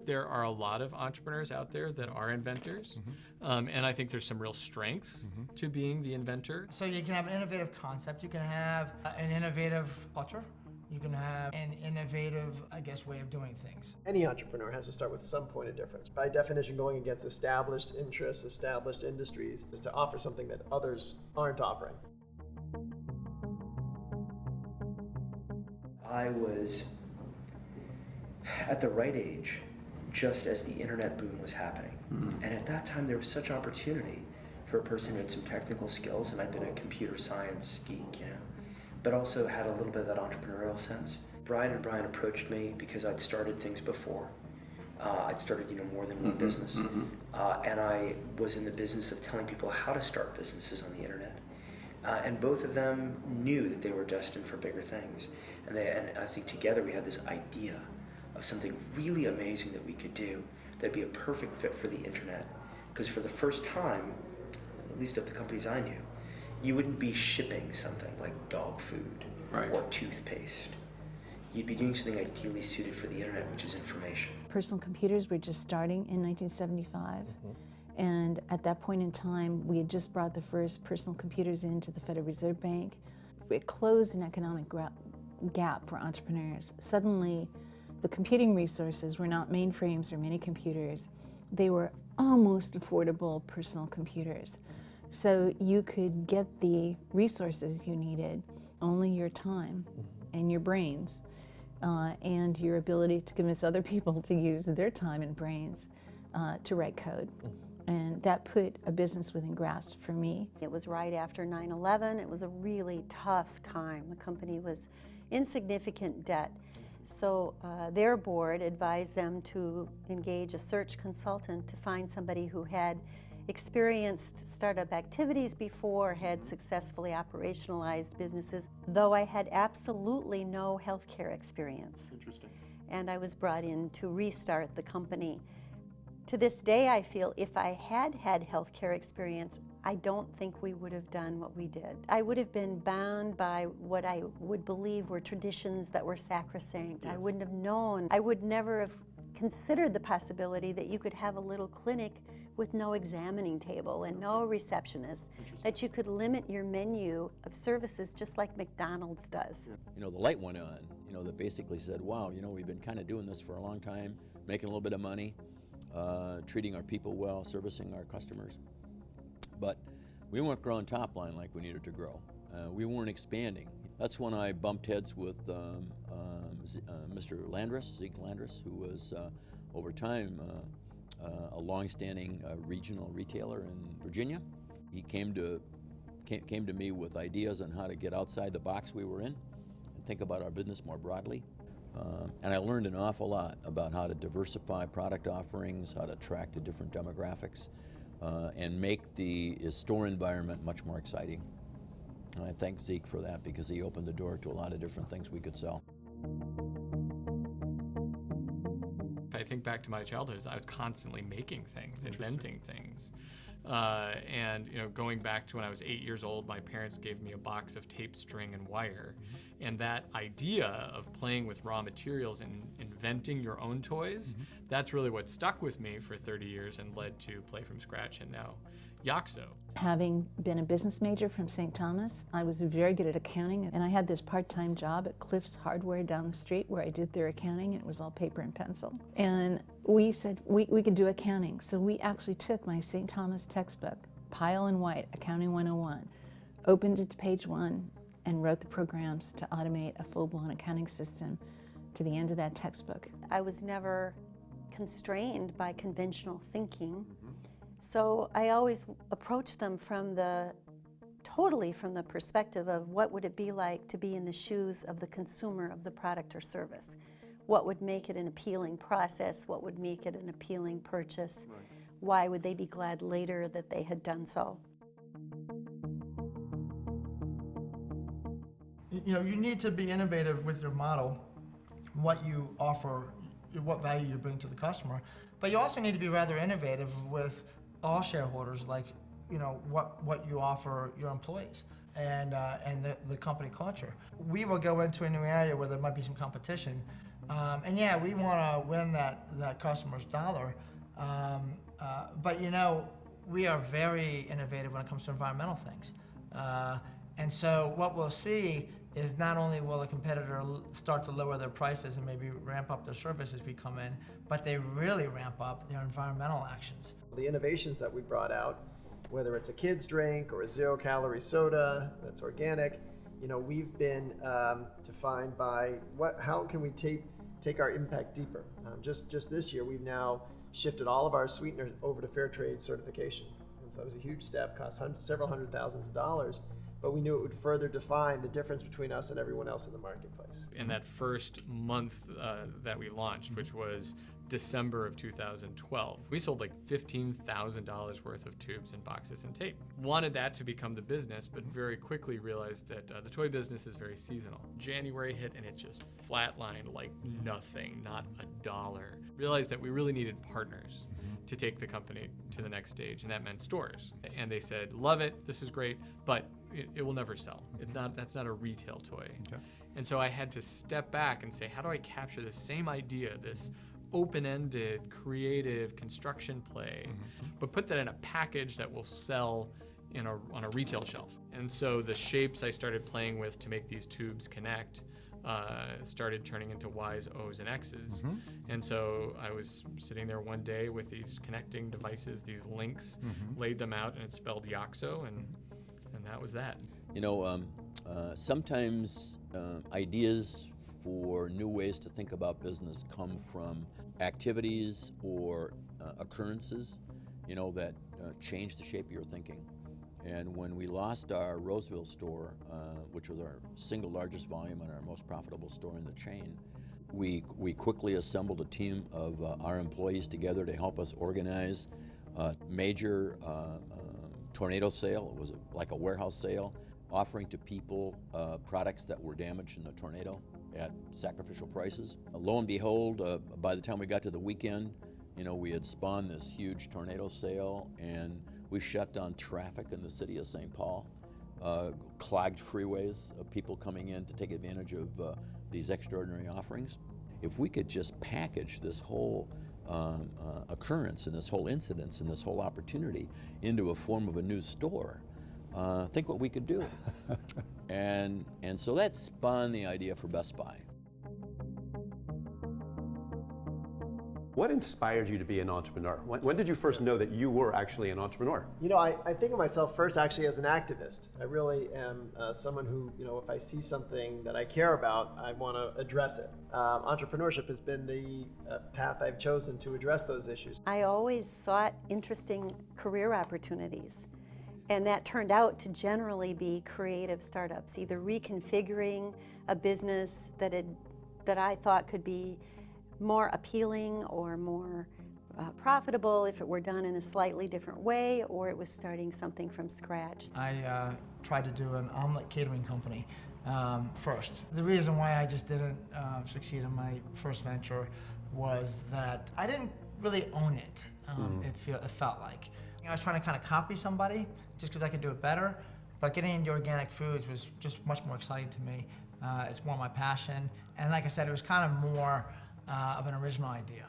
there are a lot of entrepreneurs out there that are inventors, and I think there's some real strengths to being the inventor. So you can have an innovative concept, you can have an innovative culture, you can have an innovative, I guess, way of doing things. Any entrepreneur has to start with some point of difference. By definition, going against established interests, established industries, is to offer something that others aren't offering. I was at the right age, just as the internet boom was happening. And at that time, there was such opportunity for a person who had some technical skills, and I'd been a computer science geek, but also had a little bit of that entrepreneurial sense. Brian approached me because I'd started things before. I'd started, more than one business. And I was in the business of telling people how to start businesses on the internet. And both of them knew that they were destined for bigger things. And I think together we had this idea of something really amazing that we could do that'd be a perfect fit for the internet. Because for the first time, at least of the companies I knew, you wouldn't be shipping something like dog food or toothpaste. You'd be doing something ideally suited for the internet, which is information. Personal computers were just starting in 1975. And at that point in time, we had just brought the first personal computers into the Federal Reserve Bank. It closed an economic gap for entrepreneurs. Suddenly, the computing resources were not mainframes or mini computers. They were almost affordable personal computers. So you could get the resources you needed, only your time and your brains, and your ability to convince other people to use their time and brains to write code. And that put a business within grasp for me. It was right after 9/11. It was a really tough time. The company was in significant debt. So their board advised them to engage a search consultant to find somebody who had experienced startup activities before, had successfully operationalized businesses, though I had absolutely no healthcare experience. Interesting. And I was brought in to restart the company. To this day, I feel if I had had healthcare experience, I don't think we would have done what we did. I would have been bound by what I would believe were traditions that were sacrosanct. Yes. I wouldn't have known. I would never have considered the possibility that you could have a little clinic with no examining table and no receptionist, that you could limit your menu of services just like McDonald's does. The light went on, that basically said, wow, we've been kind of doing this for a long time, making a little bit of money, treating our people well, servicing our customers. But we weren't growing top line like we needed to grow. We weren't expanding. That's when I bumped heads with Mr. Landris, Zeke Landris, who was over time a long-standing regional retailer in Virginia. He came to me with ideas on how to get outside the box we were in and think about our business more broadly. And I learned an awful lot about how to diversify product offerings, how to attract to different demographics, and make the store environment much more exciting. And I thank Zeke for that because he opened the door to a lot of different things we could sell. I think back to my childhood, I was constantly making things, inventing things. And going back to when I was 8 years old, my parents gave me a box of tape, string, and wire. And that idea of playing with raw materials and inventing your own toys, that's really what stuck with me for 30 years and led to Play From Scratch and now Yoxo. Having been a business major from St. Thomas, I was very good at accounting, and I had this part-time job at Cliff's Hardware down the street where I did their accounting, and it was all paper and pencil. And we said we could do accounting, so we actually took my St. Thomas textbook, Pile and White, Accounting 101, opened it to page 1, and wrote the programs to automate a full-blown accounting system to the end of that textbook. I was never constrained by conventional thinking. So I always approached them totally from the perspective of what would it be like to be in the shoes of the consumer of the product or service. What would make it an appealing process? What would make it an appealing purchase? Right. Why would they be glad later that they had done so? You need to be innovative with your model, what you offer, what value you bring to the customer, but you also need to be rather innovative with all shareholders, like what you offer your employees and the company culture. We will go into a new area where there might be some competition, and yeah, we want to win that customer's dollar, but we are very innovative when it comes to environmental things. And so what we'll see is not only will a competitor start to lower their prices and maybe ramp up their service as we come in, but they really ramp up their environmental actions. The innovations that we brought out, whether it's a kid's drink or a zero-calorie soda that's organic, we've been defined by how can we take our impact deeper. Just this year, we've now shifted all of our sweeteners over to fair trade certification. And so that was a huge step, cost several hundred thousands of dollars, but we knew it would further define the difference between us and everyone else in the marketplace. In that first month that we launched, which was December of 2012, we sold like $15,000 worth of tubes and boxes and tape. Wanted that to become the business, but very quickly realized that the toy business is very seasonal. January hit and it just flatlined like nothing, not $1. Realized that we really needed partners to take the company to the next stage, and that meant stores. And they said, love it, this is great, but it will never sell. That's not a retail toy. Okay. And so I had to step back and say, how do I capture the same idea, this open-ended, creative construction play, but put that in a package that will sell on a retail shelf. And so the shapes I started playing with to make these tubes connect started turning into Ys, Os, and X's. And so I was sitting there one day with these connecting devices, these links, laid them out, and it spelled Yoxo, and that was that. Sometimes ideas for new ways to think about business come from activities or occurrences, that change the shape of your thinking. And when we lost our Roseville store, which was our single largest volume and our most profitable store in the chain, we quickly assembled a team of our employees together to help us organize a major tornado sale. It was like a warehouse sale, offering to people products that were damaged in the tornado at sacrificial prices. Lo and behold, by the time we got to the weekend, we had spawned this huge tornado sale, and we shut down traffic in the city of St. Paul, clogged freeways of people coming in to take advantage of these extraordinary offerings. If we could just package this whole occurrence and this whole incidence and this whole opportunity into a form of a new store, think what we could do. And so that spawned the idea for Best Buy. What inspired you to be an entrepreneur? When did you first know that you were actually an entrepreneur? I think of myself first actually as an activist. I really am someone who, if I see something that I care about, I want to address it. Entrepreneurship has been the path I've chosen to address those issues. I always sought interesting career opportunities. And that turned out to generally be creative startups, either reconfiguring a business that I thought could be more appealing or more profitable if it were done in a slightly different way, or it was starting something from scratch. I tried to do an omelet catering company first. The reason why I just didn't succeed in my first venture was that I didn't really own it, it felt like. I was trying to kind of copy somebody just because I could do it better, but getting into organic foods was just much more exciting to me. It's more my passion, and like I said, it was kind of more of an original idea.